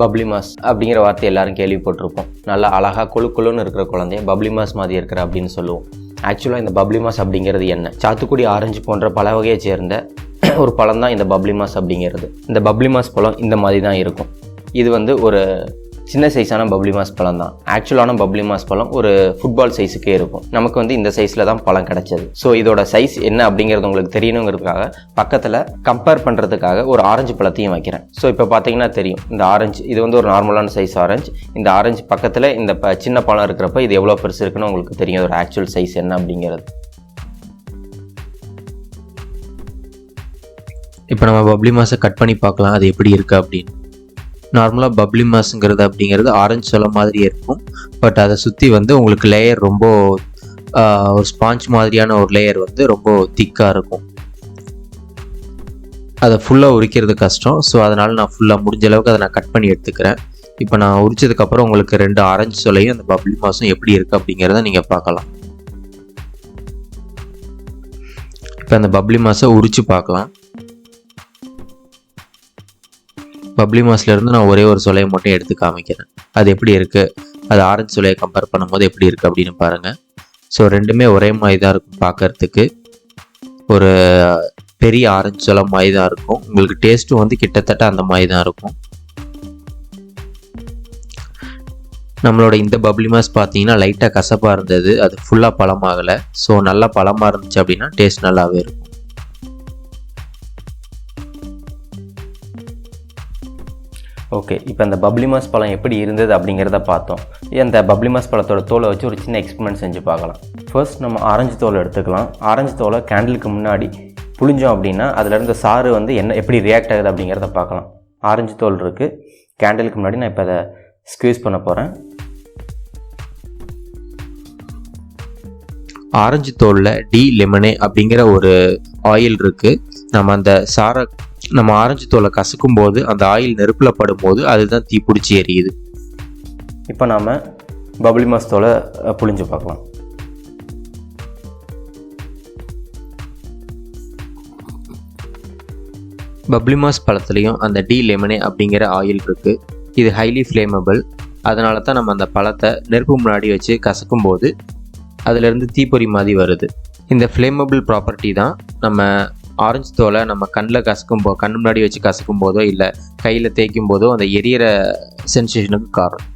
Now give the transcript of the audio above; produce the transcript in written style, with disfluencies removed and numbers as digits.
பப்ளிமாஸ் அப்படிங்கிற வார்த்தை எல்லாரும் கேள்விப்பட்டிருப்போம். நல்லா அழகாக கொழுன்னு இருக்கிற குழந்தைய பப்ளிமாஸ் மாதிரி இருக்கிற அப்படின்னு சொல்லுவோம். ஆக்சுவலாக இந்த பப்ளிமாஸ் அப்படிங்கிறது என்ன? சாத்துக்குடி, ஆரஞ்சு போன்ற பல வகையை சேர்ந்த ஒரு பழம் தான் இந்த பப்ளிமாஸ் அப்படிங்கிறது. இந்த பப்ளிமாஸ் பழம் இந்த மாதிரி தான் இருக்கும். இது ஒரு சின்ன சைஸான பப்ளிமாஸ் பழம் தான். ஆக்சுவலான பப்ளிமாஸ் பழம் ஒரு ஃபுட்பால் சைஸுக்கே இருக்கும். நமக்கு இந்த சைஸில் தான் பழம் கிடச்சது. ஸோ இதோட சைஸ் என்ன அப்படிங்கிறது உங்களுக்கு தெரியணுங்கிறதுக்காக பக்கத்தில் கம்பேர் பண்ணுறதுக்காக ஒரு ஆரஞ்சு பழத்தையும் வைக்கிறேன். ஸோ இப்போ பார்த்தீங்கன்னா தெரியும், இந்த ஆரஞ்சு இது ஒரு நார்மலான சைஸ் ஆரஞ்சு. இந்த ஆரஞ்சு பக்கத்தில் இந்த சின்ன பழம் இருக்கிறப்ப இது எவ்வளோ பெருசு இருக்குன்னு உங்களுக்கு தெரியும் ஒரு ஆக்சுவல் சைஸ் என்ன அப்படிங்கிறது. இப்போ நம்ம பப்ளிமாஸை கட் பண்ணி பார்க்கலாம் அது எப்படி இருக்குது அப்படின்னு. நார்மலாக பப்ளிமாஸுங்கிறது அப்படிங்கிறது ஆரஞ்சு சொல்ல மாதிரியே இருக்கும். பட் அதை சுற்றி உங்களுக்கு லேயர் ரொம்ப ஒரு ஸ்பாஞ்ச் மாதிரியான ஒரு லேயர் ரொம்ப திக்காக இருக்கும். அதை ஃபுல்லாக உரிக்கிறது கஷ்டம். ஸோ அதனால் நான் ஃபுல்லாக முடிஞ்ச அளவுக்கு அதை நான் கட் பண்ணி எடுத்துக்கிறேன். இப்போ நான் உரிச்சதுக்கப்புறம் உங்களுக்கு 2 ஆரஞ்சு சொலையும் அந்த பப்ளிமாஸும் எப்படி இருக்குது அப்படிங்கிறத நீங்கள் பார்க்கலாம். இப்போ அந்த பப்ளிமாஸை உரித்து பார்க்கலாம். பப்ளிமாஸ்லேருந்து நான் ஒரே ஒரு சொலையை மட்டும் எடுத்து காமிக்கிறேன். அது எப்படி இருக்குது, அது ஆரஞ்சு சொலையை கம்பேர் பண்ணும்போது எப்படி இருக்குது அப்படின்னு பாருங்கள். ஸோ ரெண்டுமே ஒரே மாதிரி தான் இருக்கும் பார்க்கறதுக்கு. ஒரு பெரிய ஆரஞ்சு சொலை மாதிரி தான் இருக்கும். உங்களுக்கு டேஸ்ட்டும் கிட்டத்தட்ட அந்த மாதிரி தான் இருக்கும். நம்மளோட இந்த பப்ளிமாஸ் பார்த்தீங்கன்னா லைட்டாக கசப்பாக இருந்தது. அது ஃபுல்லாக பழமாகலை. ஸோ நல்லா பழமாக இருந்துச்சு அப்படின்னா டேஸ்ட் நல்லாவே இருக்கும். ஓகே, இப்போ இந்த பப்ளிமாஸ் பழம் எப்படி இருந்தது அப்படிங்கிறத பார்த்தோம். இந்த பப்ளிமாஸ் பழத்தோட தோலை வச்சு ஒரு சின்ன எக்ஸ்பெரிமெண்ட் செஞ்சு பார்க்கலாம். ஃபர்ஸ்ட் நம்ம ஆரஞ்சு தோலை எடுத்துக்கலாம். ஆரஞ்சு தோலை கேண்டிலுக்கு முன்னாடி புழிஞ்சோம் அப்படின்னா அதிலிருந்து சாறு எப்படி ரியாக்ட் ஆகுது அப்படிங்கிறத பார்க்கலாம். ஆரஞ்சு தோல் இருக்குது கேண்டிலுக்கு முன்னாடி. நான் இப்போ அதை ஸ்க்வீஸ் பண்ண போகிறேன். ஆரஞ்சு தோலில் டி லெமனே அப்படிங்கிற ஒரு ஆயில் இருக்குது. நம்ம ஆரஞ்சு தோலை கசக்கும் போது அந்த ஆயில் நெருப்பில் படும்போது அதுதான் தீப்பிடிச்சி எரியுது. இப்போ நாம் பப்ளிமாஸ் தோலை புழிஞ்சு பார்க்கலாம். பப்ளிமாஸ் பழத்துலேயும் அந்த டி லெமனே அப்படிங்கிற ஆயில் இருக்குது. இது ஹைலி ஃப்ளேமபிள். அதனால தான் நம்ம அந்த பழத்தை நெருப்பு முன்னாடி வச்சு கசக்கும் போது அதிலிருந்து தீப்பொறி மாதிரி வருது. இந்த ஃப்ளேமபிள் ப்ராப்பர்ட்டி தான் நம்ம ஆரஞ்சு தோலை நம்ம கண்ணு முன்னாடி வச்சு கசக்கும் போதோ இல்லை கையில் தேய்க்கும் போதோ அந்த எரியிற சென்சேஷனுக்கு காரணம்.